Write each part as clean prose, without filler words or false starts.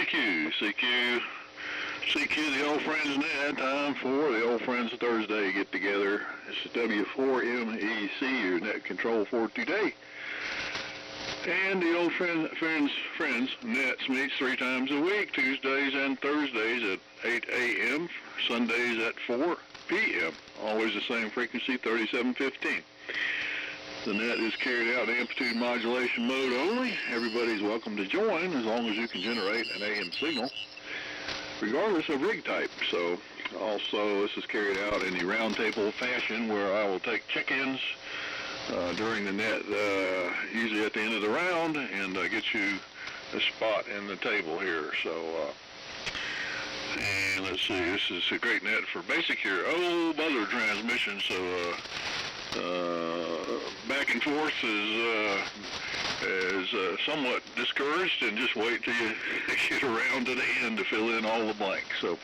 CQ, the old friends net. Time for the old friends Thursday get together. This is W4MEC, your net control for today. And the old friends nets meets 3 times a week, Tuesdays and Thursdays at 8 a.m., Sundays at 4 p.m. Always the same frequency, 3715. The net is carried out in amplitude modulation mode only. Everybody's welcome to join as long as you can generate an AM signal, regardless of rig type. So, also, this is carried out in the roundtable fashion where I will take check-ins during the net, usually at the end of the round, and get you a spot in the table here. So, and let's see, this is a great net for basic here, old mother transmission. So, back and forth is somewhat discouraged, and just wait till you get around to the end to fill in all the blanks. So,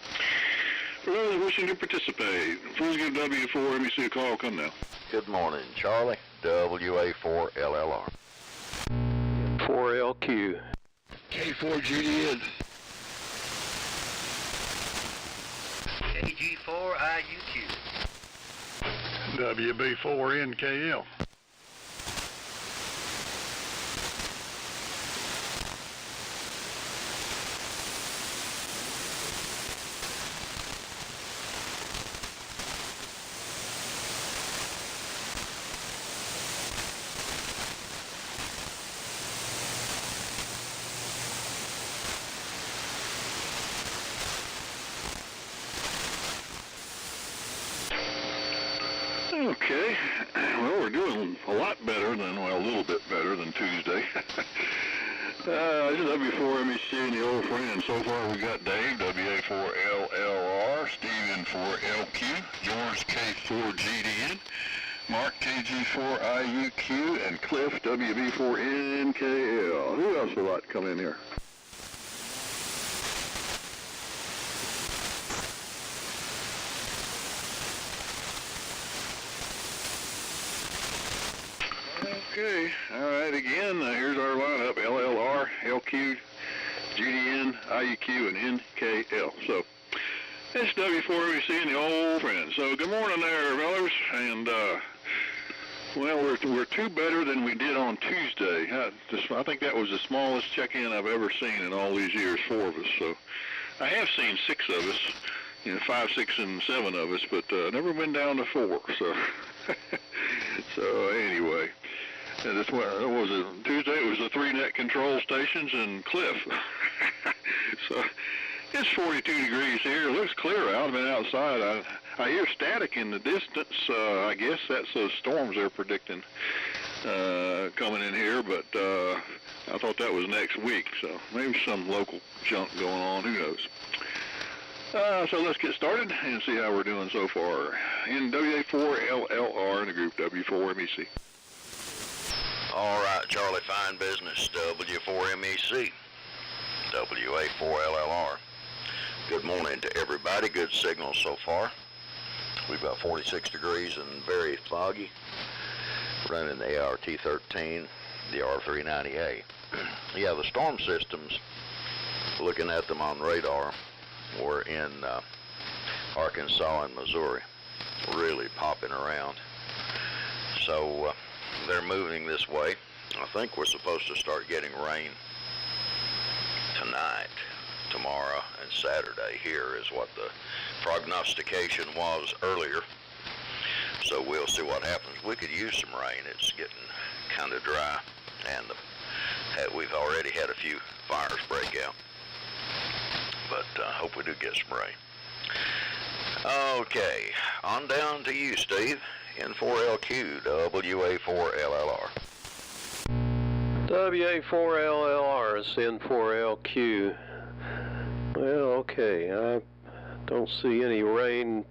for those wishing to participate, please give W4MEC a call. Come now. Good morning, Charlie. WA4LLR. 4LQ. K4GDN. KG4IUQ. WB4NKL. Okay, well, we're doing a lot better than, well, a little bit better than Tuesday. This is W4MEC and the old friend. So far we got Dave, WA4LLR, Steven 4LQ, George K4GDN, Mark KG4IUQ, and Cliff WB4NKL. Who else would like to come in here? Okay, all right, again, here's our lineup, LLR, LQ, GDN, IUQ, and NKL. So, it's W4MEC and the old friends. So, good morning there, fellas, and, well, we're 2 better than we did on Tuesday. I think that was the smallest check-in I've ever seen in all these years, 4 of us. So, I have seen 6 of us, 5, 6, and 7 of us, but never been down to 4, so, so anyway. And this was it, Tuesday. It was the 3 net control stations and Cliff. So it's 42 degrees here. It looks clear out. I've been outside. I hear static in the distance. I guess that's those storms they're predicting coming in here. But I thought that was next week. So maybe some local junk going on. Who knows? So let's get started and see how we're doing so far in WA4LLR in the group W4MEC. All right, Charlie, fine business. W4MEC, WA4LLR. Good morning to everybody. Good signal so far. We've got 46 degrees and very foggy. Running the ART-13, the R390A. Yeah, the storm systems, looking at them on radar, were in Arkansas and Missouri, really popping around. So they're moving this way. I think we're supposed to start getting rain tonight, tomorrow, and Saturday. Here is what the prognostication was earlier. So we'll see what happens. We could use some rain. It's getting kind of dry, and we've already had a few fires break out. But I hope we do get some rain. Okay, on down to you, Steve. N4LQ, WA4LLR. WA4LLR is N4LQ. Well, okay, I don't see any rain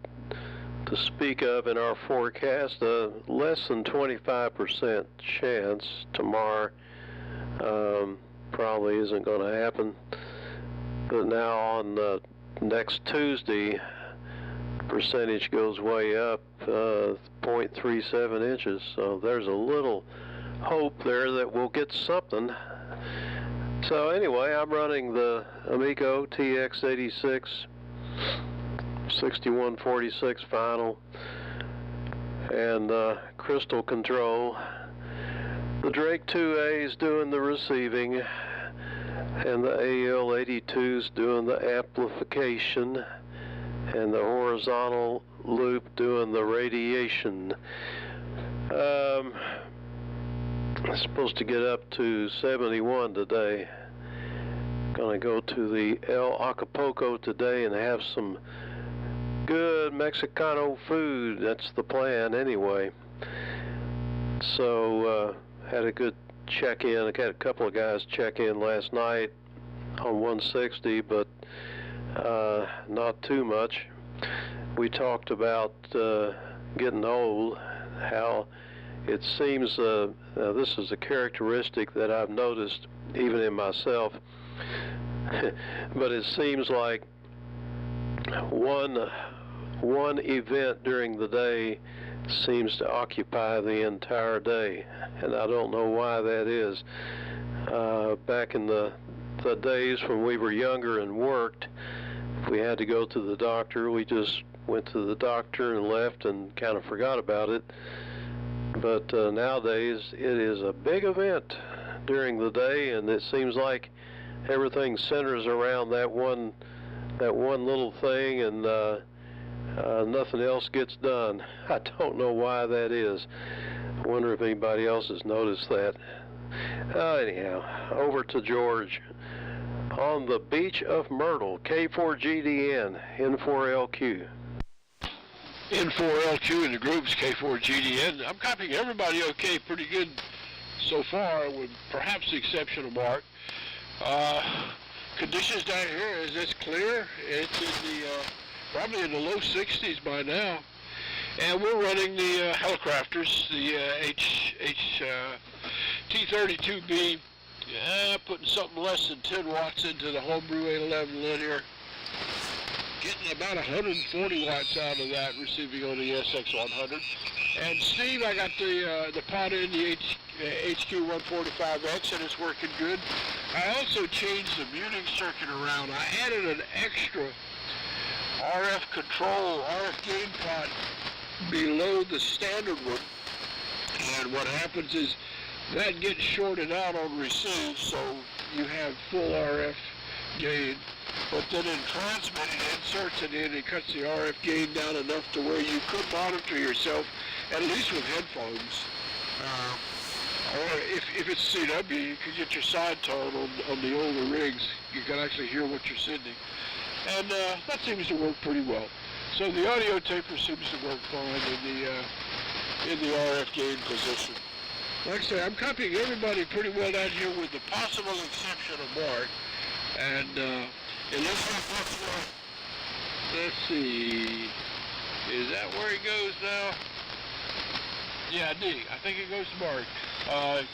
to speak of in our forecast. Less than 25% chance tomorrow. Probably isn't going to happen. But now on next Tuesday, percentage goes way up, 0.37 inches. So there's a little hope there that we'll get something. So anyway, I'm running the Ameco TX86 6146 final and crystal control. The Drake 2A is doing the receiving, and the AL82 is doing the amplification, and the horizontal loop doing the radiation. I'm supposed to get up to 71 today. Gonna go to the El Acapulco today and have some good Mexicano food. That's the plan anyway. So had a good check-in. I had a couple of guys check in last night on 160, but not too much. We talked about getting old, how it seems, this is a characteristic that I've noticed even in myself, but it seems like one event during the day seems to occupy the entire day, and I don't know why that is. Back in the days when we were younger and worked, if we had to go to the doctor, we just went to the doctor and left and kind of forgot about it. But nowadays, it is a big event during the day, and it seems like everything centers around that one little thing, and nothing else gets done. I don't know why that is. I wonder if anybody else has noticed that. Anyhow, over to George. On the beach of Myrtle, K4GDN, N4LQ. N4LQ in the groups, K4GDN. I'm copying everybody okay, pretty good so far, with perhaps the exception of Mark. Conditions down here is it's clear. It's in the probably in the low 60s by now, and we're running the Helicrafters, the T32B, putting something less than 10 watts into the homebrew 811 linear, getting about 140 watts out of that, receiving on the SX100. And Steve, I got the pot in the HQ145X, and it's working good. I also changed the muting circuit around. I added an extra RF control, RF gain pot below the standard one, and what happens is that gets shorted out on receive, so you have full RF gain, but then in transmit it inserts it in and cuts the RF gain down enough to where you could monitor yourself, at least with headphones, or if it's CW, you can get your side tone on the older rigs. You can actually hear what you're sending. And that seems to work pretty well. So the audio taper seems to work fine in the RF gain position. Like I say, I'm copying everybody pretty well down here with the possible exception of Mark. And it looks like let's see, is that where he goes now? Yeah, D. I think it goes to Mark.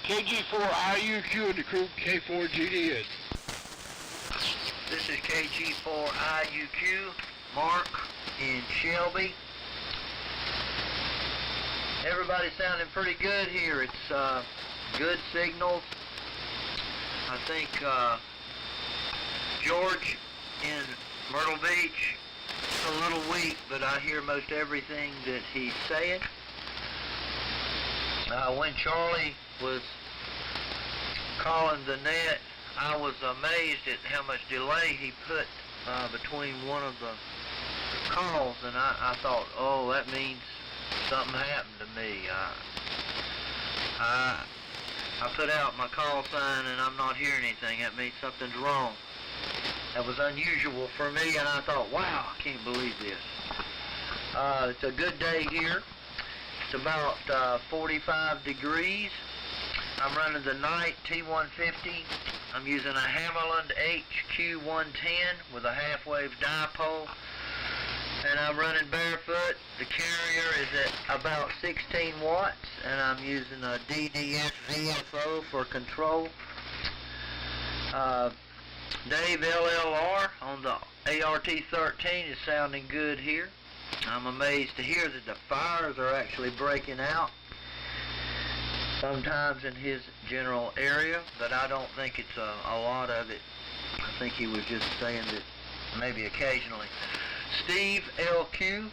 KG4IUQ in the group, K4GDN. This is KG4IUQ, Mark in Shelby. Everybody's sounding pretty good here. It's good signals. I think George in Myrtle Beach is a little weak, but I hear most everything that he's saying. When Charlie was calling the net, I was amazed at how much delay he put between one of the calls, and I thought, oh, that means something happened to me. I put out my call sign and I'm not hearing anything. That means something's wrong. That was unusual for me, and I thought, wow, I can't believe this. It's a good day here. It's about 45 degrees. I'm running the Knight T150. I'm using a Hammerland HQ110 with a half-wave dipole. And I'm running barefoot. The carrier is at about 16 watts, and I'm using a DDS VFO for control. Dave LLR on the ART13 is sounding good here. I'm amazed to hear that the fires are actually breaking out. sometimes in his general area, but I don't think it's a lot of it. I think he was just saying that maybe occasionally. Steve LQ,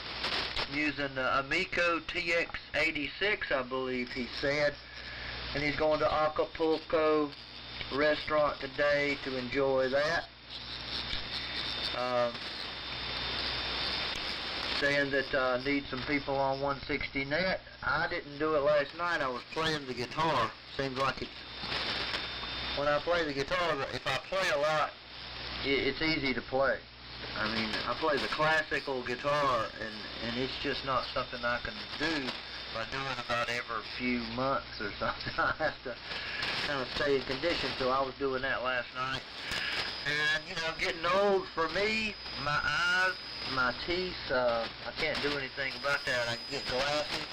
using the Ameco TX86, I believe he said, and he's going to Acapulco restaurant today to enjoy that. Saying that need some people on 160 net. I didn't do it last night. I was playing the guitar. Seems like it's, when I play the guitar, if I play a lot, it's easy to play. I mean, I play the classical guitar, and it's just not something I can do by doing about every few months or something. I have to kind of stay in condition, so I was doing that last night. And, you know, getting old for me, my eyes, my teeth, I can't do anything about that. I can get glasses,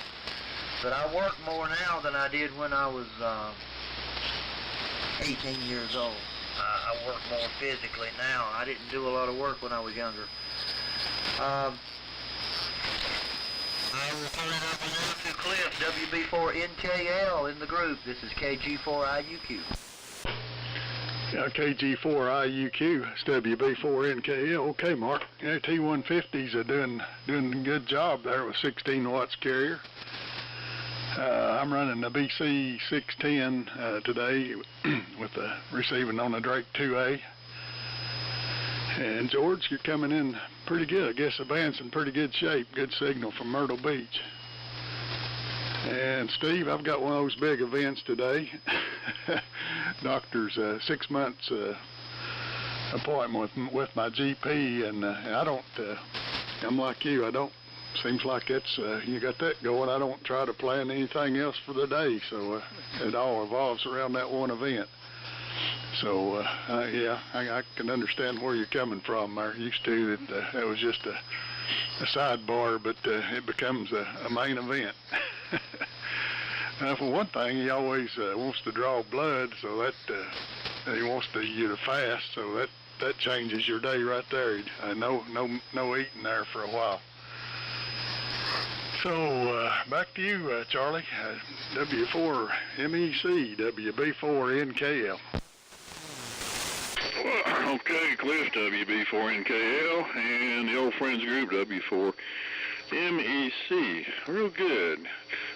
but I work more now than I did when I was 18 years old. I work more physically now. I didn't do a lot of work when I was younger. I will turn it over now to Cliff, WB4NKL in the group. This is KG4IUQ. Yeah, KG4IUQ, it's WB4NKL. Okay, Mark. Yeah, T150s are doing a good job there with 16 watts carrier. I'm running the BC 610 today with the receiving on the Drake 2A. And George, you're coming in pretty good. I guess the band's in pretty good shape. Good signal from Myrtle Beach. And Steve, I've got one of those big events today. Doctor's 6 months appointment with my GP, and I don't. I'm like you. I don't. Seems like it's you got that going. I don't try to plan anything else for the day, so it all revolves around that one event. So yeah, I can understand where you're coming from. I'm used to that. That was just a sidebar, but it becomes a main event. For one thing, he always wants to draw blood, so that he wants you to fast, so that changes your day right there. No eating there for a while. So back to you, Charlie. W4MEC, WB4NKL. Well, okay, Cliff, WB4NKL, and the old friends group, W4MEC. Real good.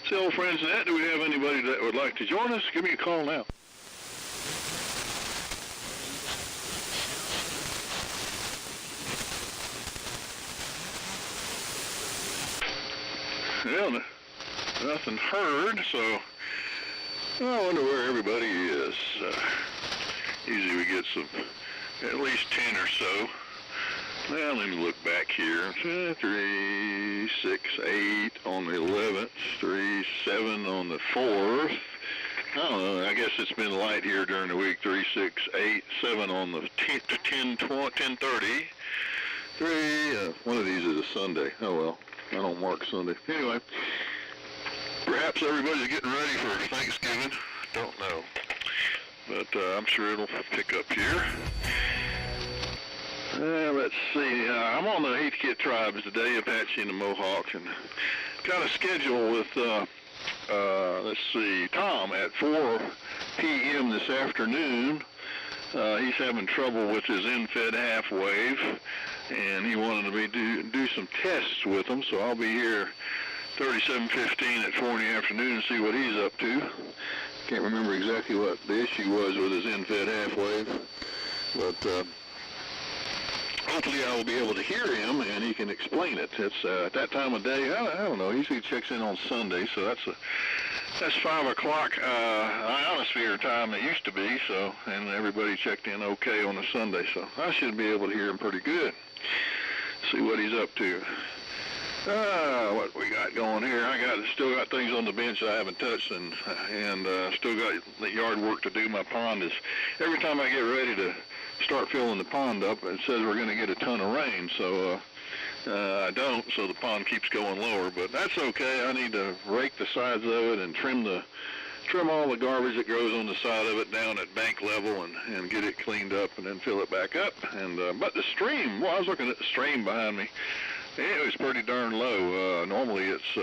So, old friends, and that, do we have anybody that would like to join us? Give me a call now. Well, nothing heard, so I wonder where everybody is. Usually we get at least 10 or so. Well, let me look back here. 3, 6, 8 on the 11th, 3, 7 on the 4th. I don't know, I guess it's been light here during the week. 3, 6, 8, 7 on the 10:30. 3, one of these is a Sunday. Oh well. I don't mark Sunday. Anyway, perhaps everybody's getting ready for Thanksgiving. Don't know. But I'm sure it'll pick up here. Let's see. I'm on the 8th Kit Tribes today, Apache and the Mohawks, and got a schedule with, let's see, Tom at 4 p.m. this afternoon. He's having trouble with his end-fed half wave, and he wanted me to do some tests with him, so I'll be here 37:15 at 4 in the afternoon and see what he's up to. Can't remember exactly what the issue was with his end-fed half wave, but hopefully I will be able to hear him and he can explain it. It's at that time of day, I don't know, he usually checks in on Sunday, so that's 5 o'clock ionosphere time it used to be, so, and everybody checked in okay on a Sunday, so I should be able to hear him pretty good. See what he's up to. What we got going here, still got things on the bench that I haven't touched, and still got the yard work to do. My pond is, every time I get ready to start filling the pond up, it says we're going to get a ton of rain, so I don't, so the pond keeps going lower, but that's okay. I need to rake the sides of it and trim all the garbage that grows on the side of it down at bank level and get it cleaned up and then fill it back up. And but the stream, well, I was looking at the stream behind me. It was pretty darn low. Normally it's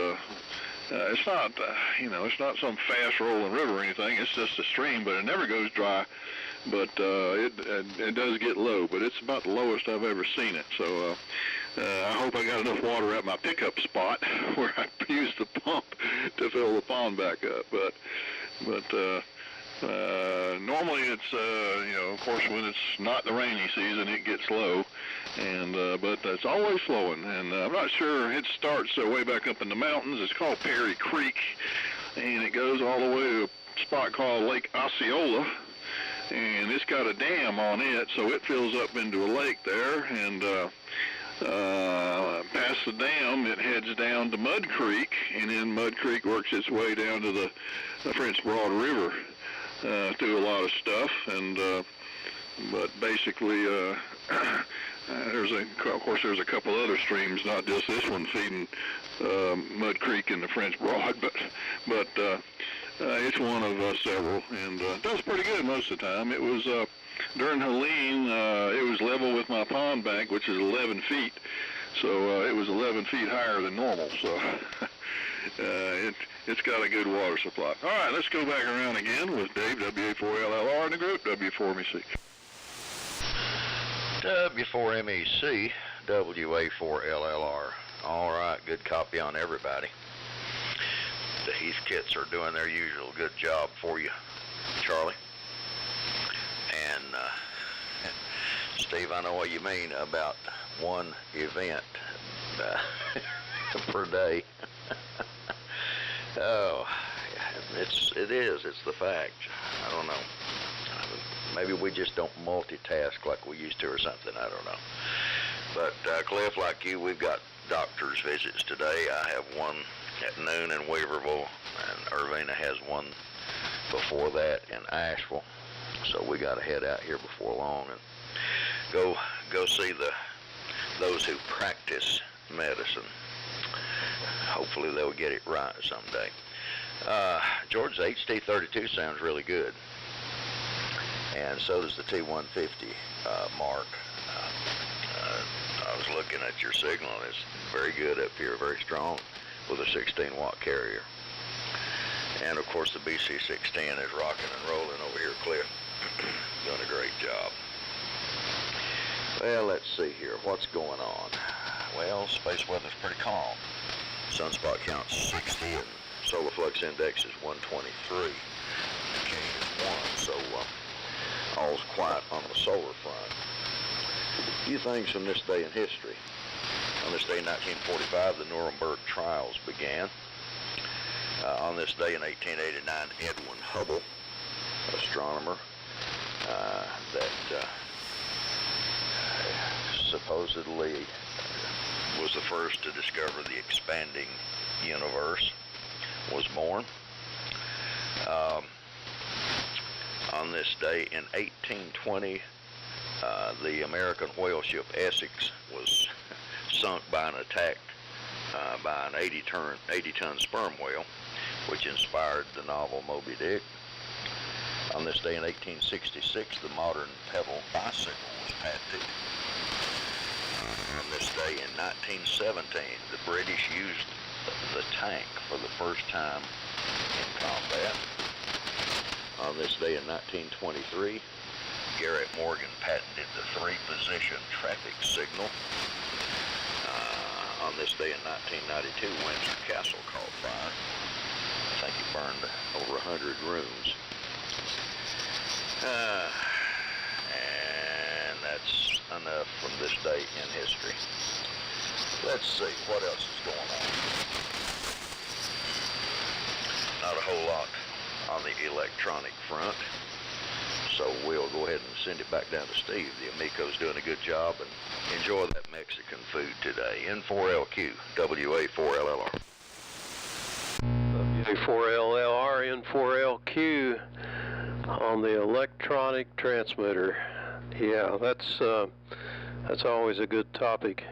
it's not, it's not some fast rolling river or anything. It's just a stream, but it never goes dry. But it does get low, but it's about the lowest I've ever seen it. So I hope I got enough water at my pickup spot where I use the pump to fill the pond back up. But normally it's, of course, when it's not the rainy season, it gets low, but it's always flowing. And I'm not sure, it starts way back up in the mountains. It's called Perry Creek, and it goes all the way to a spot called Lake Osceola. And it's got a dam on it, so it fills up into a lake there, and past the dam, it heads down to Mud Creek, and then Mud Creek works its way down to the French Broad River through a lot of stuff, and but basically, there's a couple other streams, not just this one feeding Mud Creek and the French Broad, but it's one of several, and does pretty good most of the time. It was during Helene, it was level with my pond bank, which is 11 feet, so it was 11 feet higher than normal. So it's got a good water supply. All right, let's go back around again with Dave, WA4LLR, and the group W4MEC. W4MEC, WA4LLR. All right, good copy on everybody. The Heath kits are doing their usual good job for you, Charlie. And Steve, I know what you mean about one event per day. Oh, it's the fact. I don't know. Maybe we just don't multitask like we used to or something. I don't know. But Cliff, like you, we've got doctor's visits today. I have one at noon in Weaverville, and Irvina has one before that in Asheville. So we got to head out here before long and go see those who practice medicine. Hopefully they'll get it right someday. George's HT32 sounds really good, and so does the T150 Mark. I was looking at your signal, and it's very good up here, very strong, with a 16-watt carrier. And of course the BC610 is rocking and rolling over here, Cliff. Doing a great job. Well, let's see here. What's going on? Well, space weather's pretty calm. Sunspot count's 60 and solar flux index is 123. K is 1, so all's quiet on the solar front. A few things from this day in history. On this day in 1945, the Nuremberg trials began. On this day in 1889, Edwin Hubble, astronomer, that supposedly was the first to discover the expanding universe, was born. On this day in 1820, the American whale ship Essex was sunk by an attack by an 80-ton sperm whale, which inspired the novel Moby Dick. On this day in 1866, the modern pedal bicycle was patented. On this day in 1917, the British used the tank for the first time in combat. On this day in 1923, Garrett Morgan patented the 3-position traffic signal. On this day in 1992, Windsor Castle caught fire. I think it burned over 100 rooms. And that's enough from this day in history. Let's see, what else is going on? Not a whole lot on the electronic front. So we'll go ahead and send it back down to Steve. The Ameco's doing a good job, and enjoy that Mexican food today. N4LQ, WA4LLR. WA4LLR, N4LQ on the electronic transmitter. Yeah, that's always a good topic.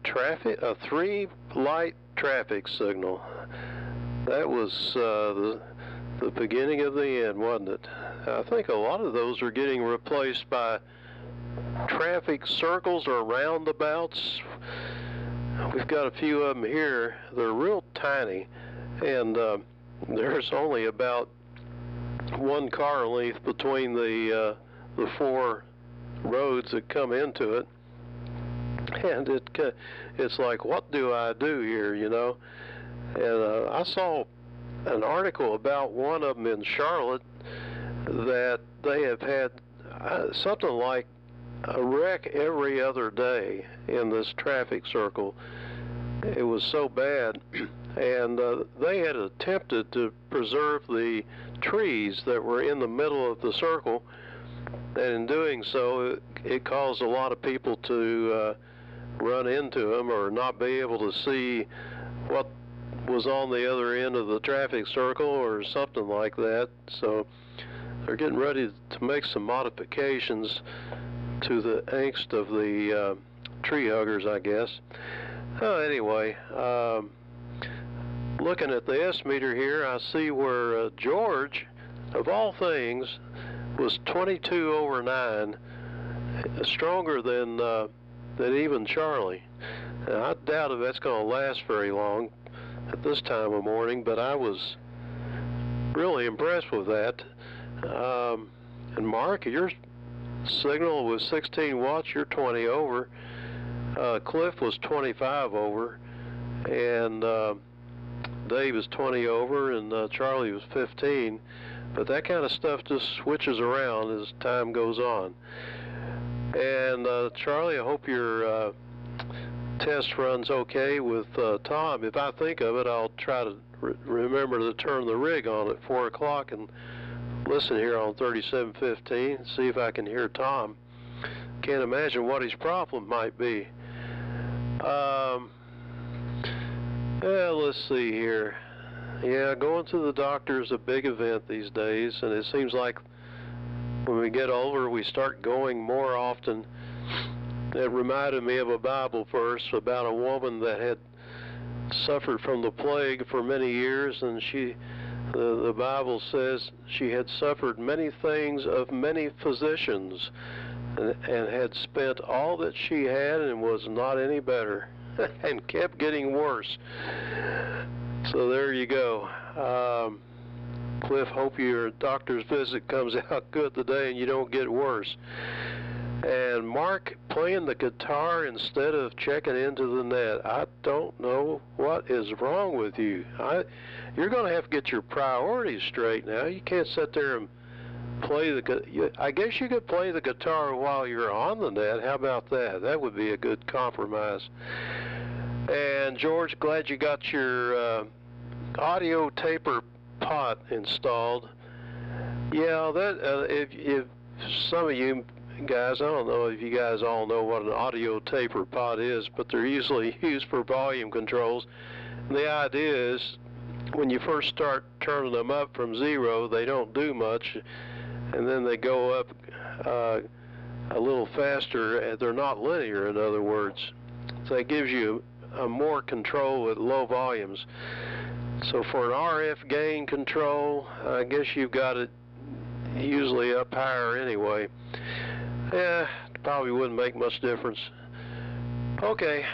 Traffic, a 3-light traffic signal. That was the beginning of the end, wasn't it? I think a lot of those are getting replaced by traffic circles or roundabouts. we've got a few of them here. They're real tiny, and there's only about one car length between the 4 roads that come into it, and it's like, what do I do here, you know? And I saw an article about one of them in Charlotte that they have had something like a wreck every other day in this traffic circle. It was so bad, and they had attempted to preserve the trees that were in the middle of the circle, and in doing so, it caused a lot of people to run into them or not be able to see what was on the other end of the traffic circle or something like that. So they're getting ready to make some modifications to the angst of the tree huggers, I guess. Anyway, looking at the S-meter here, I see where George, of all things, was 22 over 9, stronger than even Charlie. Now, I doubt if that's going to last very long at this time of morning, but I was really impressed with that. And Mark, your signal was 16 watts, you're 20 over. Cliff was 25 over, and Dave is 20 over, and Charlie was 15. But that kind of stuff just switches around as time goes on. And Charlie, I hope your test runs okay with Tom. If I think of it, I'll try to remember to turn the rig on at 4 o'clock and listen here on 3715, see if I can hear Tom. Can't imagine what his problem might be. Yeah, let's see here. Yeah, going to the doctor is a big event these days, and it seems like when we get older, we start going more often. It reminded me of a Bible verse about a woman that had suffered from the plague for many years, and the Bible says she had suffered many things of many physicians, and had spent all that she had and was not any better, and kept getting worse. So there you go. Cliff, hope your doctor's visit comes out good today and you don't get worse. And Mark, playing the guitar instead of checking into the net. I don't know what is wrong with you. You're going to have to get your priorities straight now. You can't sit there and play I guess you could play the guitar while you're on the net. How about that? That would be a good compromise. And George, glad you got your audio taper pot installed. Yeah, that if some of you guys, I don't know if you guys all know what an audio taper pot is, but they're usually used for volume controls. And the idea is when you first start turning them up from 0, they don't do much, and then they go up a little faster. They're not linear, in other words. So it gives you more control at low volumes. So for an RF gain control, I guess you've got it usually up higher anyway. Yeah, probably wouldn't make much difference. Okay,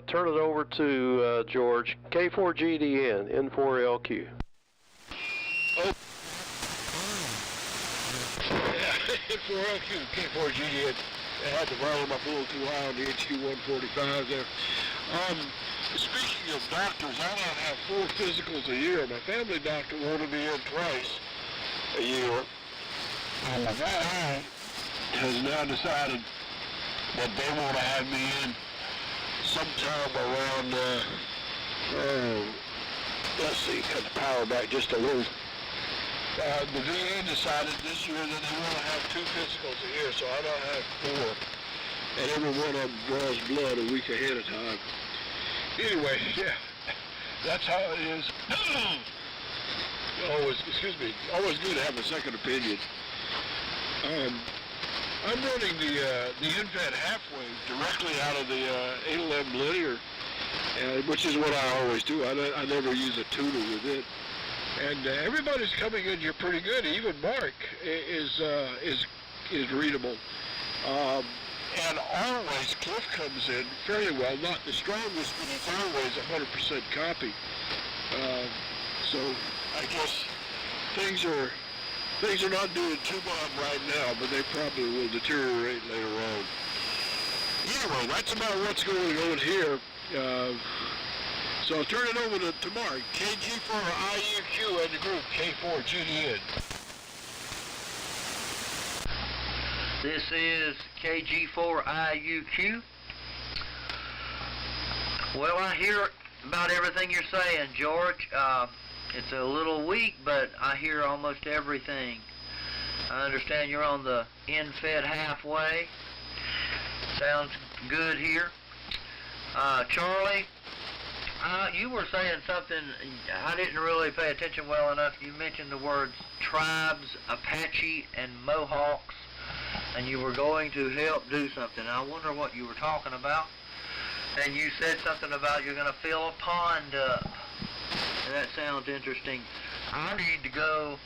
turn it over to George. K4GDN, N4LQ. Oh. Yeah, N4LQ, K4GDN. I had to volume up a little too high on the HQ145 there. Speaking of doctors, I now have 4 physicals a year. My family doctor wanted me in twice a year. And my guy has now decided that they want to have me in sometime around, let's see, cut the power back just a little. The VA decided this year that they want to have 2 physicals a year, so I now have 4. And every one of them draws blood a week ahead of time. Anyway, yeah, that's how it is. Always good to have a second opinion. I'm running the InFed half-wave directly out of the 811 linear, which is what I always do. I never use a tuner with it. And everybody's coming in here pretty good. Even Mark is readable. And always, Cliff comes in fairly well, not the strongest, but he's always 100% copy. So I guess things are not doing too bad right now, but they probably will deteriorate later on. Anyway, that's about what's going on here. So I'll turn it over to Mark. KG4IUQ and the group K4GDN. This is KG4IUQ. Well, I hear about everything you're saying, George. It's a little weak, but I hear almost everything. I understand you're on the in-fed halfway. Sounds good here. Charlie, you were saying something, I didn't really pay attention well enough. You mentioned the words tribes, Apache, and Mohawks, and you were going to help do something. I wonder what you were talking about. And you said something about you're going to fill a pond up. That sounds interesting. I need to go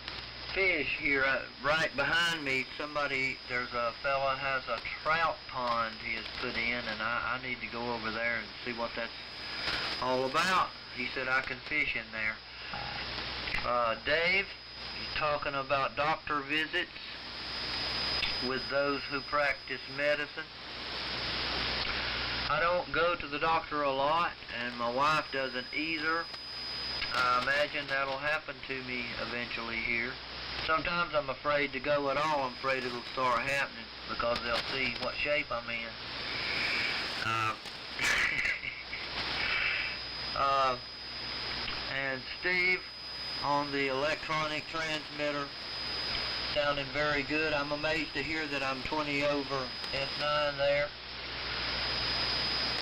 fish here right behind me. There's a fella has a trout pond he has put in, and I need to go over there and see what that's all about. He said I can fish in there. Dave, he's talking about doctor visits with those who practice medicine. I don't go to the doctor a lot, and my wife doesn't either. I imagine that'll happen to me eventually here. Sometimes I'm afraid to go at all. I'm afraid it'll start happening because they'll see what shape I'm in. And Steve, on the electronic transmitter, sounding very good. I'm amazed to hear that I'm 20 over S9 there.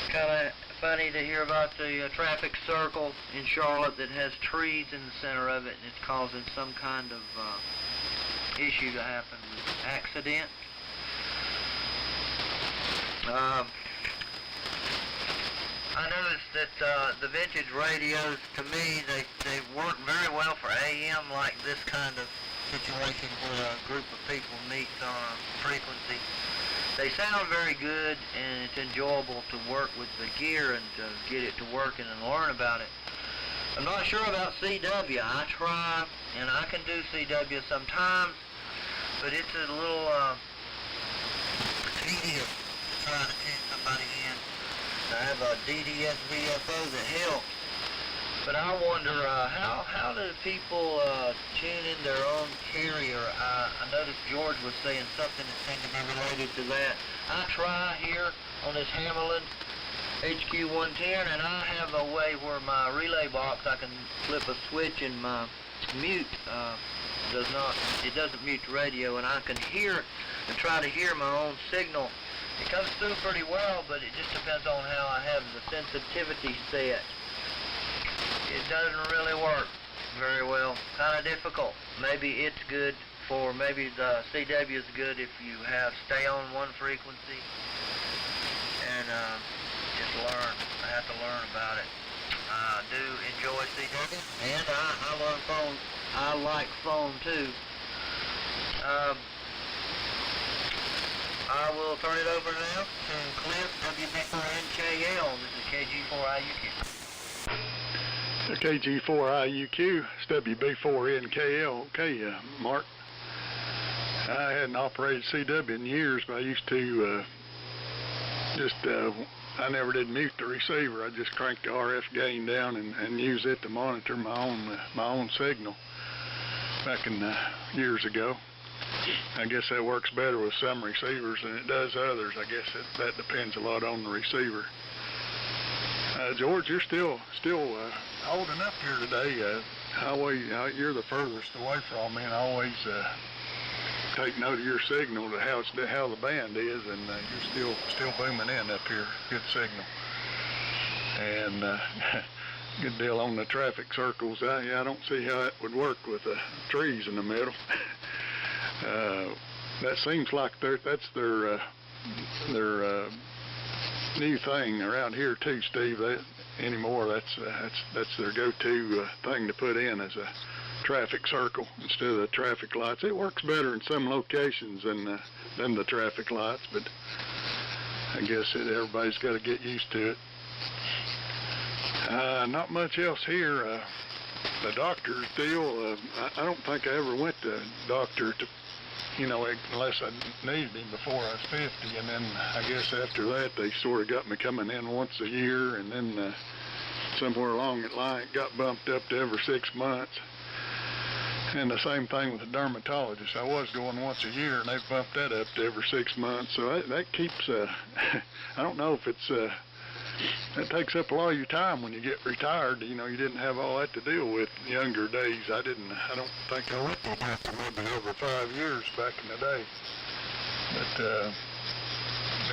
Kind of funny to hear about the traffic circle in Charlotte that has trees in the center of it, and it's causing some kind of issue to happen with accident. I noticed that the vintage radios, to me, they work very well for AM, like this kind of situation where a group of people meet on a frequency. They sound very good, and it's enjoyable to work with the gear and to get it to working and learn about it. I'm not sure about CW. I try, and I can do CW sometimes, but it's a little tedious trying to tune somebody in. I have a DDS VFO that helps, but I wonder how do people tune in their own carrier? I noticed George was saying something that seemed to be related to that. I try here on this Hammerlin HQ110, and I have a way where my relay box, I can flip a switch and my mute doesn't mute the radio, and I can hear and try to hear my own signal. It comes through pretty well, but it just depends on how I have the sensitivity set. It doesn't really work very well. Kind of difficult. Maybe it's good for, maybe the CW is good if you stay on one frequency and just learn. I have to learn about it. I do enjoy CW, and I learn phone. I like phone too. I will turn it over now to Cliff, WB4NKL. This is KG4IUQ. KG4IUQ, it's WB4NKL. Okay, Mark. I hadn't operated CW in years, but I used to I never did mute the receiver. I just cranked the RF gain down and use it to monitor my own signal back in years ago. I guess that works better with some receivers than it does others. I guess that depends a lot on the receiver. George, you're still holding up here today. You're the furthest away from me, and I always take note of your signal to how the band is, and you're still booming in up here. Good signal, and good deal on the traffic circles. I don't see how it would work with trees in the middle. That seems like that's their new thing around here too, Steve. Anymore, that's their go-to thing to put in as a traffic circle instead of the traffic lights. It works better in some locations than the traffic lights, but I guess that everybody's got to get used to it. Not much else here. The doctor's deal, I don't think I ever went to a doctor to, unless I needed him before I was 50, and then I guess after that they sort of got me coming in once a year, and then somewhere along the line it got bumped up to every 6 months. And the same thing with the dermatologist. I was going once a year, and they've bumped that up to every 6 months. So that keeps, I don't know if it's, that takes up a lot of your time when you get retired. You didn't have all that to deal with in younger days. I don't think I went to the doctor maybe over 5 years back in the day. But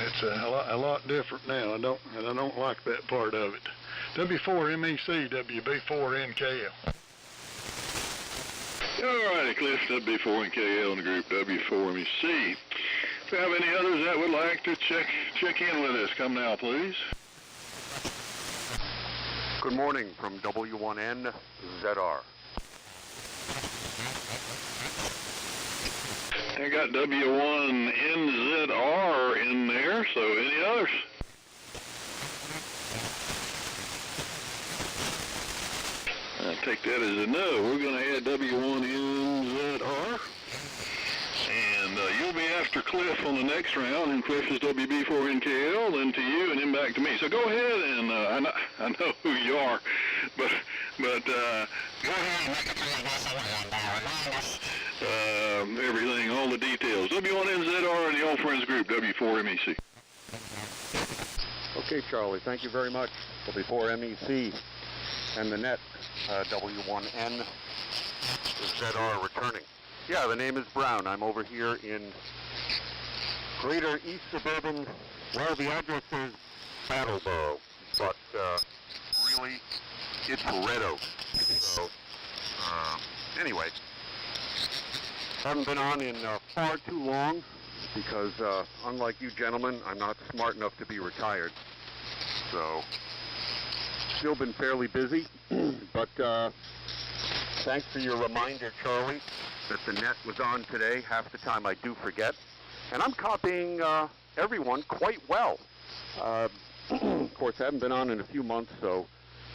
it's a lot different now. I don't like that part of it. W4MEC, WB4NKL. All righty, Cliff, WB4NKL in the group W4MEC. If you have any others that would like to check in with us, come now, please. Good morning from W1N ZR. I got W1NZR in there, so any others? I take that as a no. We're going to add W1NZR. And you'll be after Cliff on the next round, and Cliff is WB4NKL, then to you, and then back to me. So go ahead, and I know who you are, but go ahead and make it everything, all the details. W1NZR and the Old Friends Group, W4MEC. Okay, Charlie, thank you very much. W4MEC and the net, W1N ZR returning. Yeah, the name is Brown. I'm over here in Greater East Suburban, well, the address is Battleboro, but really, it's Red Oak. So, anyway, haven't been on in far too long because, unlike you gentlemen, I'm not smart enough to be retired. So, still been fairly busy, but thanks for your reminder, Charlie, that the net was on today. Half the time I do forget. And I'm copying everyone quite well. Of course, I haven't been on in a few months, so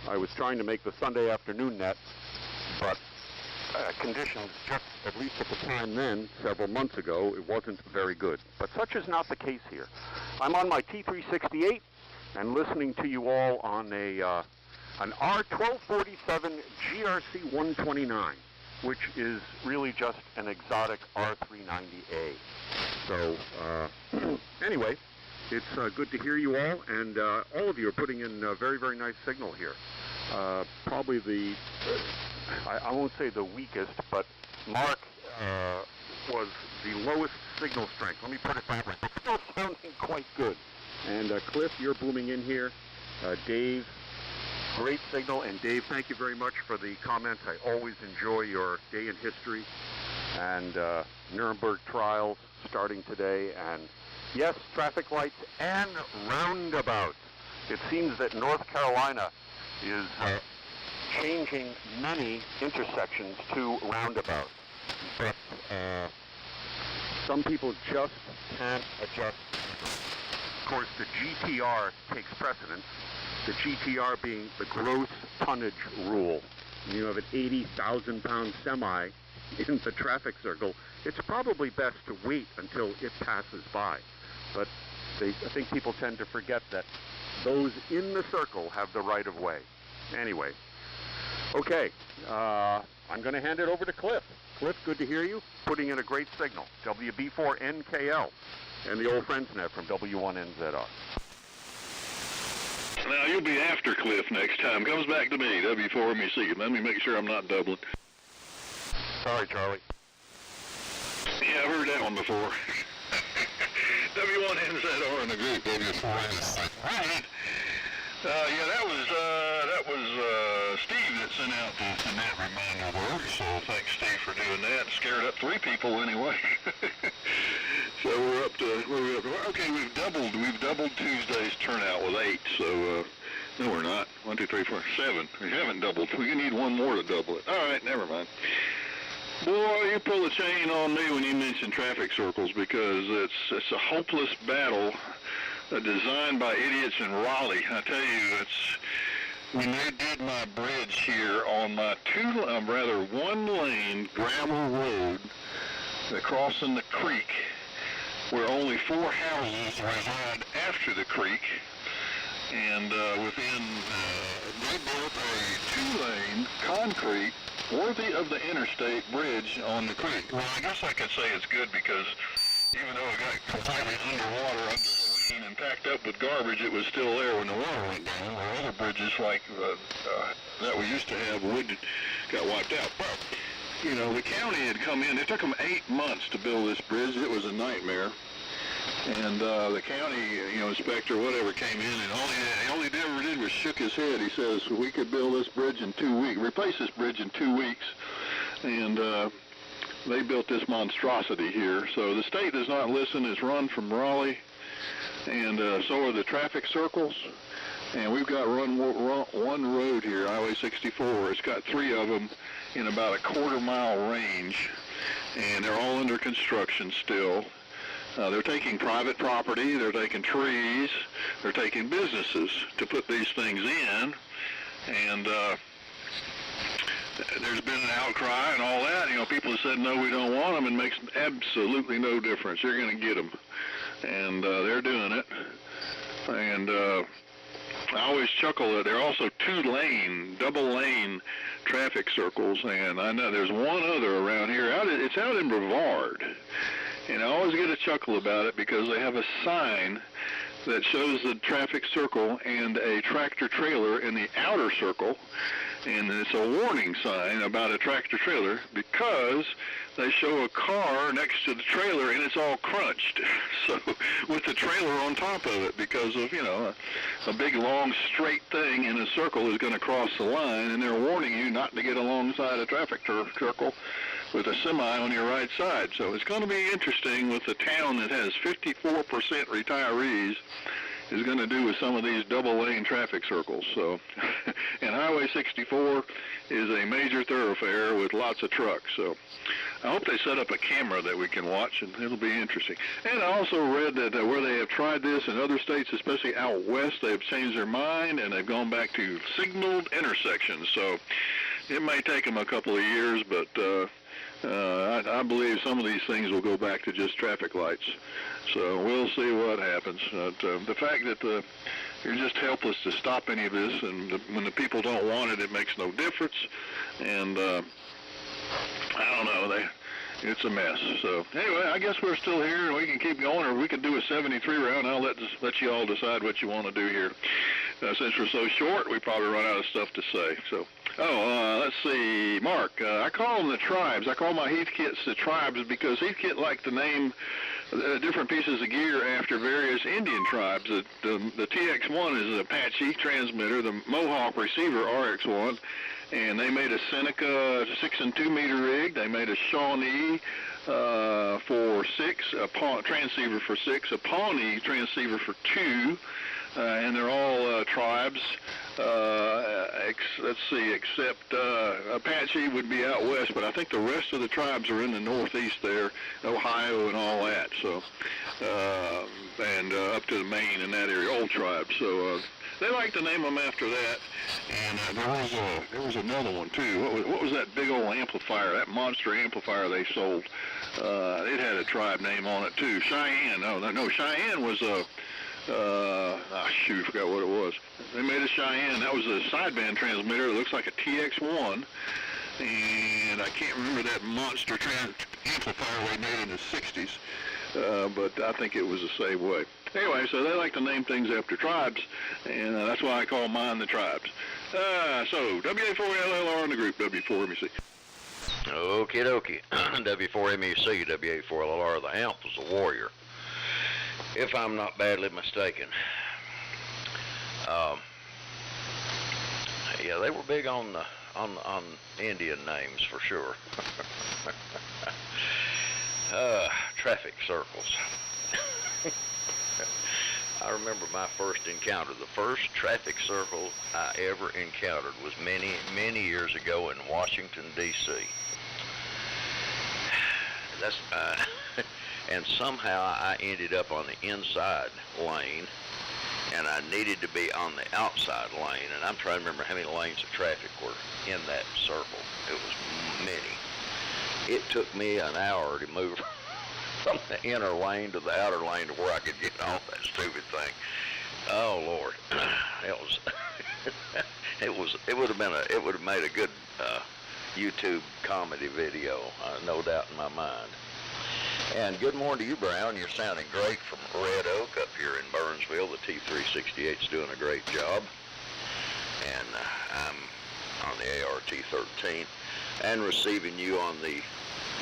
I was trying to make the Sunday afternoon net, but conditions, just at least at the time then, several months ago, it wasn't very good. But such is not the case here. I'm on my T368 and listening to you all on an R1247 GRC 129, which is really just an exotic R390A. So, anyway, it's good to hear you all, and all of you are putting in a very, very nice signal here. Probably the, I won't say the weakest, but Mark was the lowest signal strength. Let me put it that way, but still sounding quite good. And Cliff, you're booming in here. Dave, great signal. And Dave, thank you very much for the comments. I always enjoy your day in history and Nuremberg trials starting today. And yes, traffic lights and roundabouts. It seems that North Carolina is changing many intersections to roundabouts. But some people just can't adjust. Of course, the GTR takes precedence. The GTR being the gross tonnage rule. When you have an 80,000-pound semi in the traffic circle, it's probably best to wait until it passes by. But I think people tend to forget that those in the circle have the right of way. Anyway, okay, I'm going to hand it over to Cliff. Cliff, good to hear you. Putting in a great signal. WB4NKL and the old friends net from W1NZR. Now, you'll be after Cliff next time. Comes back to me, W4MEC. Let me make sure I'm not doubling. Sorry, Charlie. Yeah, I've heard that one before. W1NZR in the group, W4MEC. All right. Yeah, that was Steve that sent out the net reminder word, so thanks, Steve, for doing that. Scared up 3 people anyway. So we're up to, okay, we've doubled Tuesday's turnout with 8, so, no, we're not. 1, 2, 3, 4, 7. We haven't doubled. We need one more to double it. All right, never mind. Boy, you pull the chain on me when you mention traffic circles, because it's a hopeless battle designed by idiots in Raleigh. I tell you, when they did my bridge here on my one-lane gravel road crossing the creek, where only 4 houses reside after the creek, and they built a 2-lane concrete worthy of the interstate bridge on the creek. Well, I guess I could say it's good because even though it got completely underwater under Helene and packed up with garbage, it was still there when the water went down, where other bridges like that we used to have got wiped out. But, you know, the county had come in. It took them 8 months to build this bridge. It was a nightmare. And the county, inspector, whatever, came in, and all he ever did was shook his head. He says, we could build this bridge in 2 weeks, replace this bridge in 2 weeks. And they built this monstrosity here. So the state does not listen. It's run from Raleigh, and so are the traffic circles. And we've got one road here, Highway 64. It's got 3 of them in about a quarter-mile range, and they're all under construction still. They're taking private property, they're taking trees, they're taking businesses to put these things in, and there's been an outcry and all that. People have said, no, we don't want them, and it makes absolutely no difference. You're going to get them, and they're doing it. And I always chuckle that they're also 2-lane, double-lane traffic circles, and I know there's one other around here. It's out in Brevard. And I always get a chuckle about it because they have a sign that shows the traffic circle and a tractor trailer in the outer circle, and it's a warning sign about a tractor trailer because they show a car next to the trailer and it's all crunched, so with the trailer on top of it, because of a big long straight thing in a circle is going to cross the line, and they're warning you not to get alongside a traffic circle with a semi on your right side. So it's going to be interesting with a town that has 54% retirees is going to do with some of these double-lane traffic circles. So, and Highway 64 is a major thoroughfare with lots of trucks. So I hope they set up a camera that we can watch, and it'll be interesting. And I also read that where they have tried this in other states, especially out west, they've changed their mind, and they've gone back to signaled intersections. So it may take them a couple of years, but I believe some of these things will go back to just traffic lights. So we'll see what happens. The fact that you're just helpless to stop any of this, and when the people don't want it, it makes no difference. And I don't know, it's a mess. So anyway, I guess we're still here, and we can keep going, or we can do a 73 round. I'll let you all decide what you want to do here. Since we're so short, we probably run out of stuff to say. So, let's see, Mark. I call them the tribes. I call my Heathkits the tribes because Heathkit like to name different pieces of gear after various Indian tribes. The TX1 is an Apache transmitter, the Mohawk receiver RX1, and they made a Seneca 6 and 2 meter rig. They made a Shawnee for 6, a transceiver for 6, a Pawnee transceiver for 2, and they're all tribes. Let's see, except Apache would be out west, but I think the rest of the tribes are in the northeast there, Ohio and all that. So, and up to Maine and that area, old tribes. So they like to name them after that. And there was another one too. What was that big old amplifier? That monster amplifier they sold. It had a tribe name on it too. Cheyenne. No, Cheyenne was a. I forgot what it was. They made a Cheyenne. That was a sideband transmitter. It looks like a TX1. And I can't remember that monster amplifier they made in the 60s. But I think it was the same way. Anyway, so they like to name things after tribes, and that's why I call mine the tribes. So, WA4LLR in the group, W4MEC. Okie dokie. W4MEC, WA4LLR, the Amp was a warrior, if I'm not badly mistaken. Yeah, they were big on Indian names for sure. Traffic circles. I remember my first encounter. The first traffic circle I ever encountered was many, many years ago in Washington, D.C. That's and somehow I ended up on the inside lane, and I needed to be on the outside lane, and I'm trying to remember how many lanes of traffic were in that circle. It was many. It took me an hour to move from the inner lane to the outer lane to where I could get off that stupid thing. Oh Lord, it would have made a good YouTube comedy video, no doubt in my mind. And good morning to you, Brown. You're sounding great from Red Oak up here in Burnsville. The T368's doing a great job. And I'm on the ART-13 and receiving you on the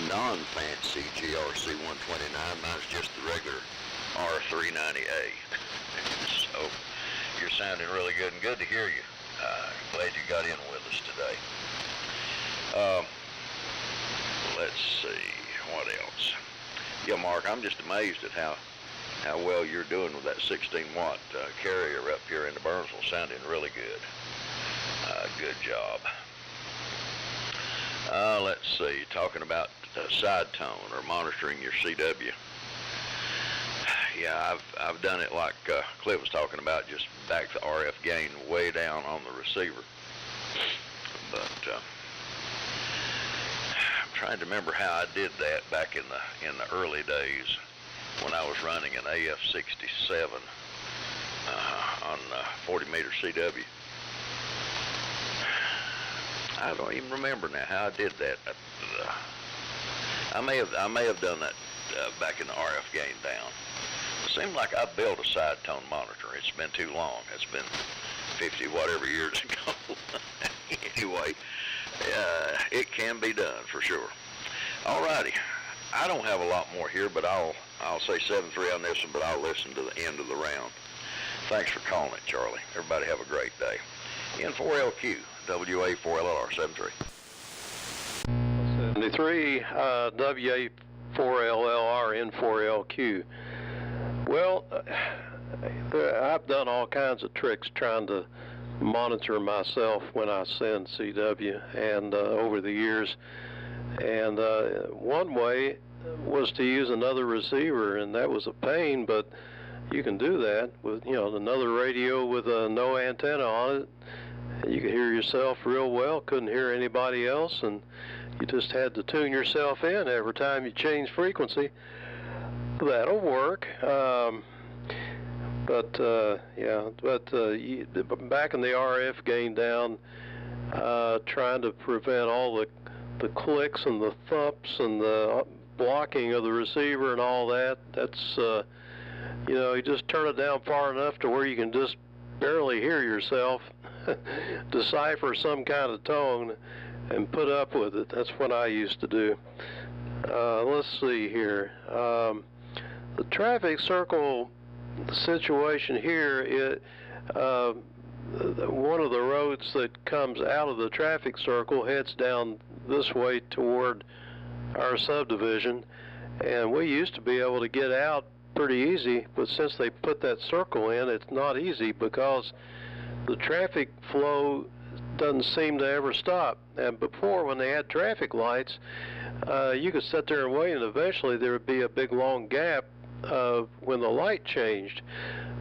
non-fancy GRC 129. Mine's just the regular R390A. So you're sounding really good, and good to hear you. Glad you got in with us today. Let's see, what else? Yeah, Mark, I'm just amazed at how well you're doing with that 16-watt carrier up here in the Burnsville, sounding really good. Good job. Let's see, talking about side tone or monitoring your CW. Yeah, I've done it like Cliff was talking about, just back the RF gain way down on the receiver. But I'm trying to remember how I did that back in the early days when I was running an AF67 on 40-meter CW. I don't even remember now how I did that. I may have done that back in the RF gain down. It seemed like I built a side tone monitor. It's been too long. It's been 50 whatever years ago. Anyway, it can be done for sure. All righty. I don't have a lot more here, but I'll say 7-3 on this one, but I'll listen to the end of the round. Thanks for calling it, Charlie. Everybody have a great day. N4LQ, WA4LR 73. 73, WA4LLR, N4LQ. Well, I've done all kinds of tricks trying to monitor myself when I send CW, and over the years. And one way was to use another receiver, and that was a pain, but you can do that with, another radio with no antenna on it. You could hear yourself real well, couldn't hear anybody else, and you just had to tune yourself in every time you change frequency. That'll work. Back in the RF gain down, trying to prevent all the clicks and the thumps and the blocking of the receiver and all that, that's, you just turn it down far enough to where you can just barely hear yourself decipher some kind of tone and put up with it. That's what I used to do. Let's see here. The traffic circle situation here, one of the roads that comes out of the traffic circle heads down this way toward our subdivision, and we used to be able to get out pretty easy, but since they put that circle in, it's not easy because the traffic flow doesn't seem to ever stop. And before, when they had traffic lights, you could sit there and wait, and eventually there would be a big long gap when the light changed.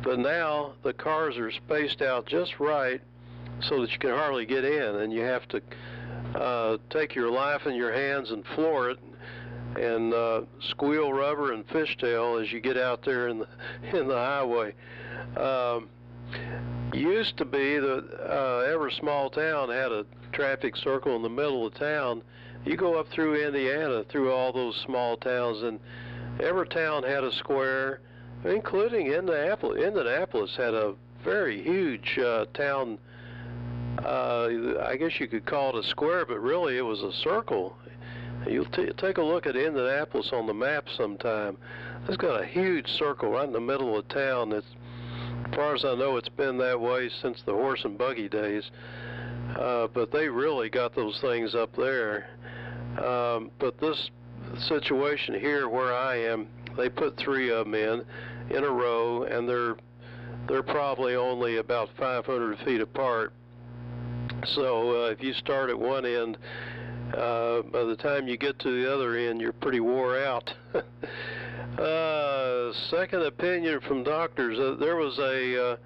But now the cars are spaced out just right so that you can hardly get in, and you have to take your life in your hands and floor it and squeal rubber and fishtail as you get out there in the highway. Used to be that every small town had a traffic circle in the middle of town. You go up through Indiana, through all those small towns, and every town had a square, including Indianapolis. Indianapolis had a very huge town. I guess you could call it a square, but really it was a circle. You'll take a look at Indianapolis on the map sometime. It's got a huge circle right in the middle of town. As far as I know, it's been that way since the horse and buggy days. But they really got those things up there. But this situation here where I am, they put 3 of them in a row, and they're probably only about 500 feet apart. So if you start at one end, By the time you get to the other end, you're pretty wore out. Second opinion from doctors. There was a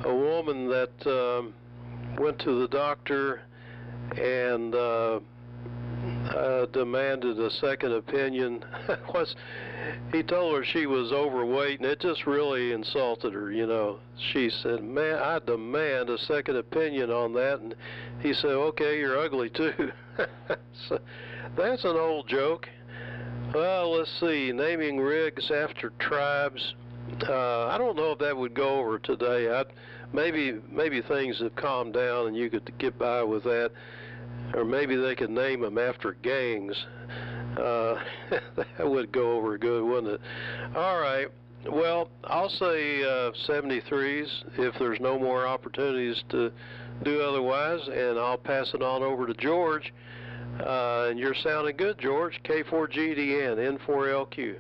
woman that went to the doctor and demanded a second opinion. He told her she was overweight, and it just really insulted her, you know. She said, "Man, I demand a second opinion on that." And he said, "Okay, you're ugly too." So, that's an old joke. Well, let's see, naming rigs after tribes. I don't know if that would go over today. Maybe things have calmed down and you could get by with that. Or maybe they could name them after gangs. That would go over good, wouldn't it? All right. Well, I'll say 73s if there's no more opportunities to do otherwise, and I'll pass it on over to George. And you're sounding good, George. K4GDN, N4LQ.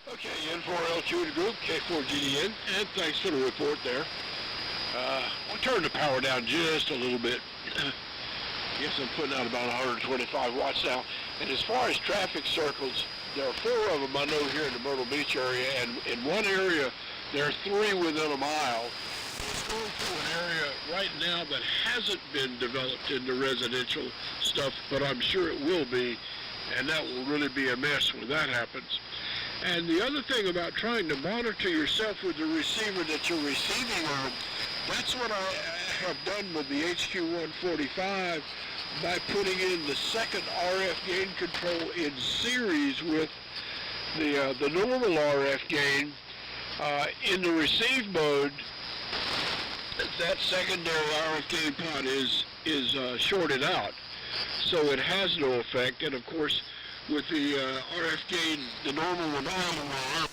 Okay, N4L2 to group, K4GDN, and thanks for the report there. We'll turn the power down just a little bit. I guess I'm putting out about 125 watts now. And as far as traffic circles, there are 4 of them I know here in the Myrtle Beach area, and in one area there are 3 within a mile. It's going through an area right now that hasn't been developed into residential stuff, but I'm sure it will be, and that will really be a mess when that happens. And the other thing about trying to monitor yourself with the receiver that you're receiving on, that's what I have done with the HQ145 by putting in the second RF gain control in series with the normal RF gain in the receive mode. That secondary RF gain pod is shorted out, so it has no effect. And of course, with the RF gain, the normal one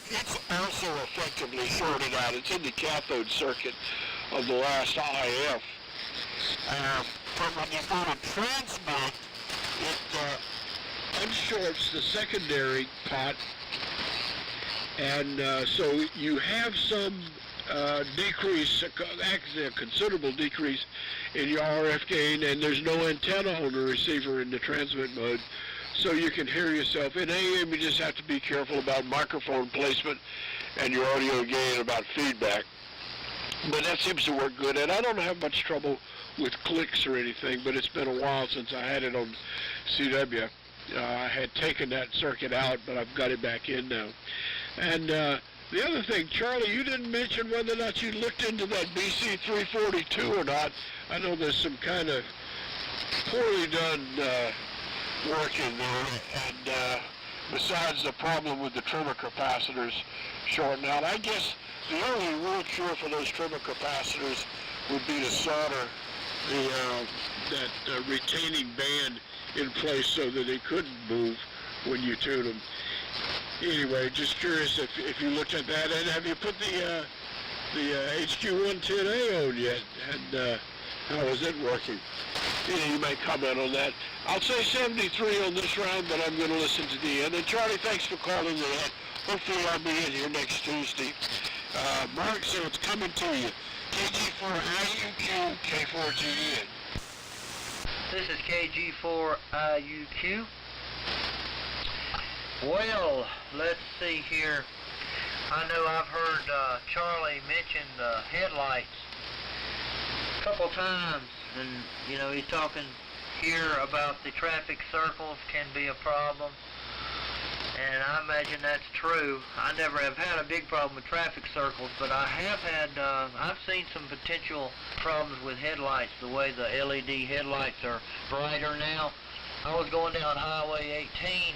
it's also effectively shorted out. It's in the cathode circuit of the last IF. But when you go to transmit, it unshorts the secondary pot, and so you have some decrease, actually a considerable decrease in your RF gain, and there's no antenna on the receiver in the transmit mode, so you can hear yourself. In AM, you just have to be careful about microphone placement and your audio gain, about feedback. But that seems to work good, and I don't have much trouble with clicks or anything, but it's been a while since I had it on CW. I had taken that circuit out, but I've got it back in now. And the other thing, Charlie, you didn't mention whether or not you looked into that BC342 or not. I know there's some kind of poorly done work in there, and besides the problem with the trimmer capacitors shorting out, I guess the only real cure for those trimmer capacitors would be to solder that retaining band in place so that they couldn't move when you tune them. Anyway, just curious if you looked at that, and have you put the HQ110A on yet, and how is it working? You may comment on that. I'll say 73 on this round, but I'm going to listen to the end. And Charlie, thanks for calling in. Hopefully I'll be in here next Tuesday. Mark, so it's coming to you. KG4IUQ, K4GDN. This is KG4IUQ. Well, let's see here. I know I've heard Charlie mention the headlights a couple times, and you know, he's talking here about the traffic circles can be a problem, and I imagine that's true. I never have had a big problem with traffic circles, but I have had, I've seen some potential problems with headlights, the way the LED headlights are brighter now. I was going down Highway 18,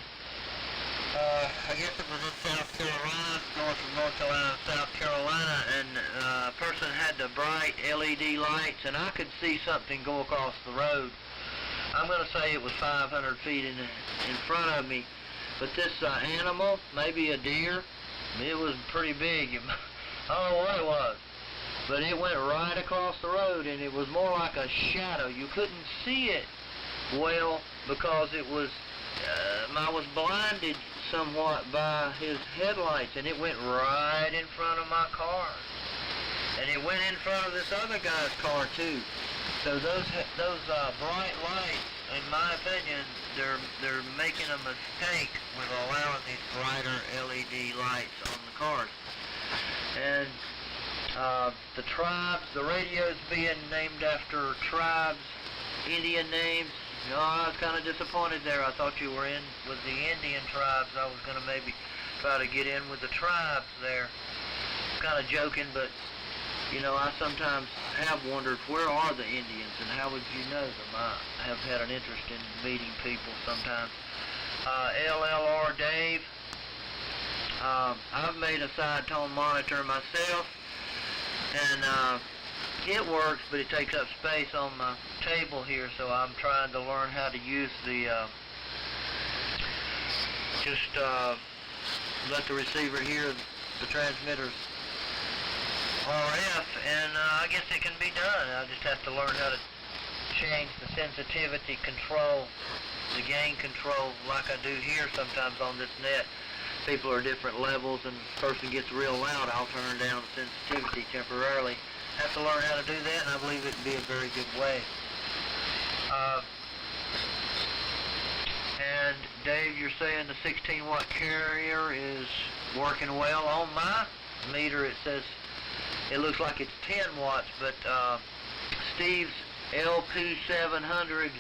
I guess it was in South Carolina, going from North Carolina to South Carolina, and a person had the bright LED lights, and I could see something go across the road. I'm going to say it was 500 feet in front of me, but this animal, maybe a deer, it was pretty big. I don't know what it was, but it went right across the road, and it was more like a shadow. You couldn't see it well because it was, I was blinded somewhat by his headlights, and it went right in front of my car, and it went in front of this other guy's car too. So those bright lights, in my opinion, they're making a mistake with allowing these brighter LED lights on the cars. And the tribes, the radios being named after tribes, Indian names. You know, I was kind of disappointed there. I thought you were in with the Indian tribes. I was going to maybe try to get in with the tribes there. Kind of joking, but you know, I sometimes have wondered where are the Indians and how would you know them? I have had an interest in meeting people sometimes. LLR Dave, I've made a side tone monitor myself, and it works, but it takes up space on my table here, so I'm trying to learn how to use the let the receiver hear the transmitter's RF, and I guess it can be done. I just have to learn how to change the sensitivity control, the gain control, like I do here sometimes on this net. People are different levels, and the person gets real loud, I'll turn down the sensitivity temporarily. Have to learn how to do that, and I believe it would be a very good way. And Dave, you're saying the 16-watt carrier is working well. On my meter, it says it looks like it's 10 watts, but Steve's LP700,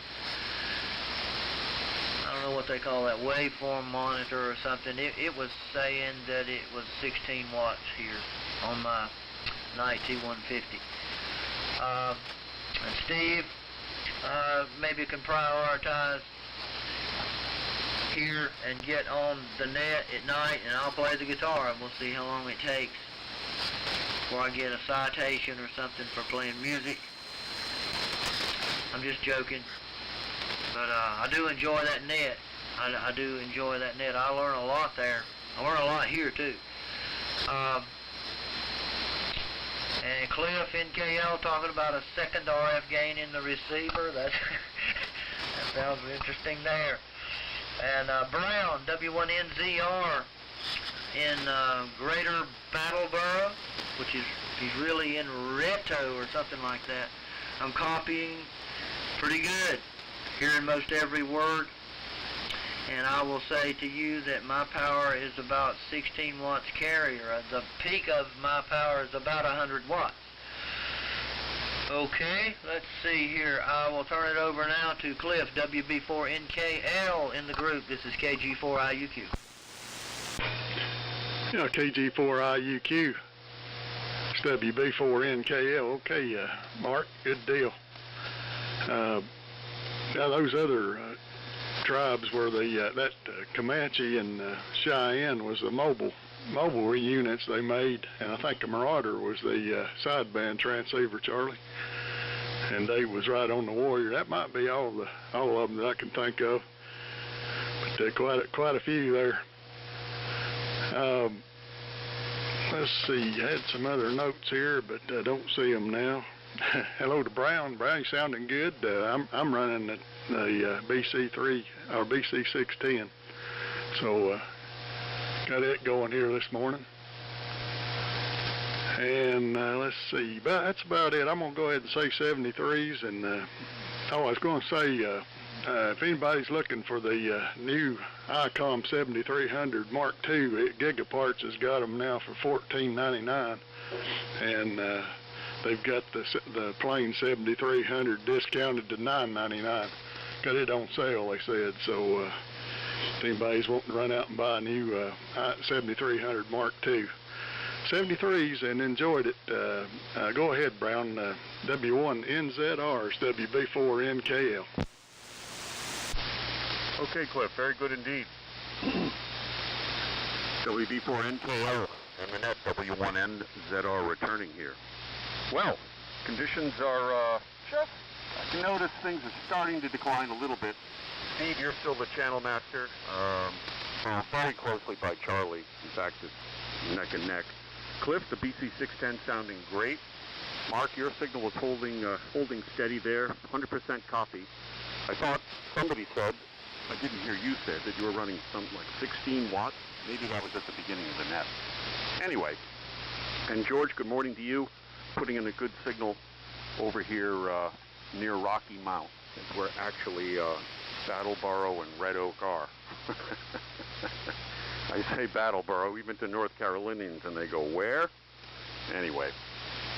I don't know what they call that, waveform monitor or something, it was saying that it was 16 watts here on my Night T150. And Steve, maybe you can prioritize here and get on the net at night, and I'll play the guitar, and we'll see how long it takes before I get a citation or something for playing music. I'm just joking, but I do enjoy that net. I do enjoy that net. I learn a lot there. I learn a lot here too. And Cliff NKL talking about a second RF gain in the receiver. That sounds interesting there. And Brown, W1NZR in Greater Battleboro, which is, he's really in Reto or something like that. I'm copying pretty good, hearing most every word. And I will say to you that my power is about 16 watts carrier. The peak of my power is about 100 watts. Okay, let's see here. I will turn it over now to Cliff, WB4NKL in the group. This is KG4IUQ. Yeah, KG4IUQ. It's WB4NKL. Okay, Mark, good deal. Now those other tribes were that Comanche and Cheyenne was the mobile units they made, and I think the Marauder was the sideband transceiver, Charlie, and Dave was right on the Warrior. That might be all of them that I can think of, but quite a few there. Let's see, I had some other notes here, but I don't see them now. Hello to Brown. Brown, you sounding good. I'm running the BC3 or BC610, so got it going here this morning. And let's see, but that's about it. I'm gonna go ahead and say 73s. And I was going to say, if anybody's looking for the new ICOM 7300 Mark II, Gigaparts has got them now for $14.99, and they've got the plain 7300 discounted to $9.99. Got it on sale, they said. So if anybody's wanting to run out and buy a new 7300 Mark II, 73s, and enjoyed it, go ahead, Brown. W1NZR is WB4NKL. Okay, Cliff, very good indeed. WB4NKL and the net W1NZR returning here. Well, conditions are I notice things are starting to decline a little bit. Steve, you're still the channel master, followed very closely by Charlie. In fact, it's neck and neck. Cliff, the BC610 sounding great. Mark, your signal was holding steady there, 100% copy. I thought somebody said, I didn't hear you say, that you were running something like 16 watts. Maybe that was at the beginning of the net. Anyway, and George, good morning to you. Putting in a good signal over here near Rocky Mount. It's where actually Battleboro and Red Oak are. I say Battleboro, even to North Carolinians, and they go, where? Anyway,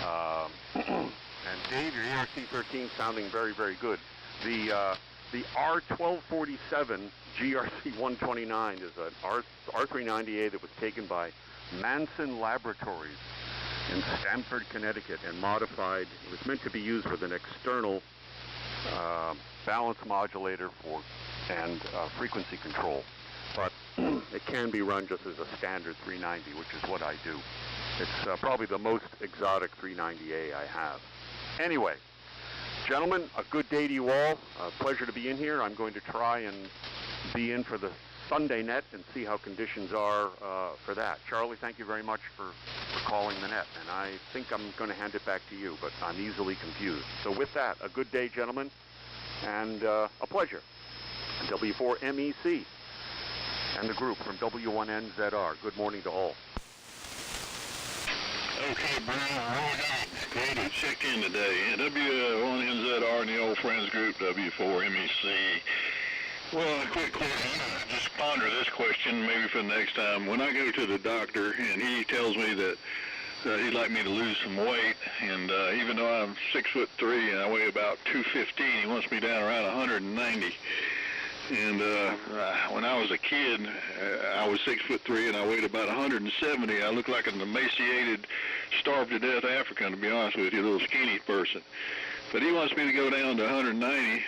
and Dave, your ERC-13 sounding very, very good. The R1247 GRC-129 is an R390A that was taken by Manson Laboratories in Stamford, Connecticut, and modified. It was meant to be used with an external balance modulator and frequency control, but it can be run just as a standard 390, which is what I do. It's probably the most exotic 390A I have. Anyway, gentlemen, a good day to you all. A pleasure to be in here. I'm going to try and be in for the Sunday net and see how conditions are for that. Charlie, thank you very much for calling the net, and I think I'm going to hand it back to you, but I'm easily confused. So with that, a good day, gentlemen, and a pleasure. W4MEC and the group from W1NZR. Good morning to all. Okay, Brian, roll on. Glad to check in today. W1NZR and the old friends group, W4MEC. Well, a quick question. Just ponder this question maybe for the next time. When I go to the doctor and he tells me that he'd like me to lose some weight, and even though I'm 6'3" and I weigh about 215, he wants me down around 190. And when I was a kid, I was 6'3" and I weighed about 170. I looked like an emaciated, starved-to-death African, to be honest with you, a little skinny person. But he wants me to go down to 190,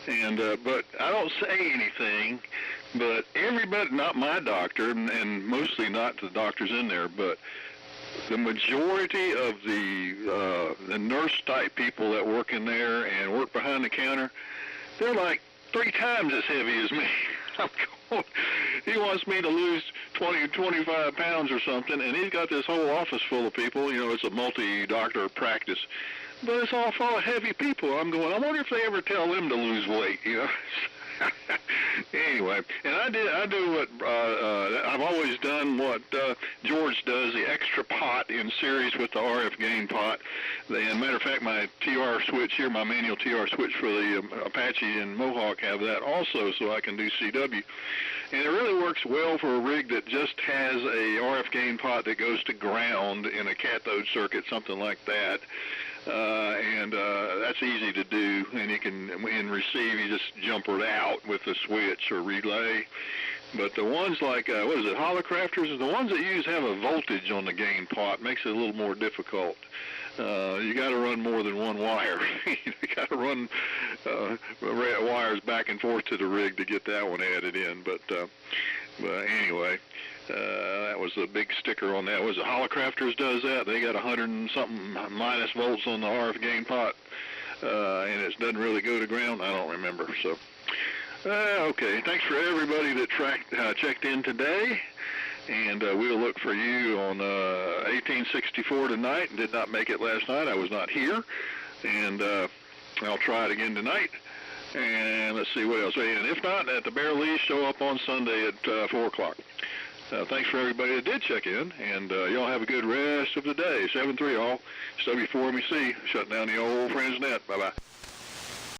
and but I don't say anything. But everybody, not my doctor, and mostly not the doctors in there, but the majority of the nurse-type people that work in there and work behind the counter, they're like 3 times as heavy as me. He wants me to lose 20 or 25 pounds or something, and he's got this whole office full of people. You know, it's a multi-doctor practice, but it's all full of heavy people. I'm going, I wonder if they ever tell them to lose weight, you know. Anyway, and I do what I've always done, what George does, the extra pot in series with the RF gain pot. As a matter of fact, my TR switch here, my manual TR switch for the Apache and Mohawk have that also, so I can do CW. And it really works well for a rig that just has a RF gain pot that goes to ground in a cathode circuit, something like that. And that's easy to do, and you can, in receive, you just jumper it out with the switch or relay. But the ones like, what is it, Holocrafters, the ones that use have a voltage on the gain pot, makes it a little more difficult. You got to run more than one wire. You got to run wires back and forth to the rig to get that one added in. But anyway, that was a big sticker on that. Was it Holocrafters does that? They got 100 and something minus volts on the RF gain pot, and it doesn't really go to ground. I don't remember. So, okay. Thanks for everybody that checked in today. And we'll look for you on 1864 tonight. Did not make it last night. I was not here. And I'll try it again tonight. And let's see what else. And if not, at the Bear Lee, show up on Sunday at 4 o'clock. Thanks for everybody that did check in. And y'all have a good rest of the day. 7-3 all. It's W4MEC. Shutting down the old Friends Net. Bye-bye.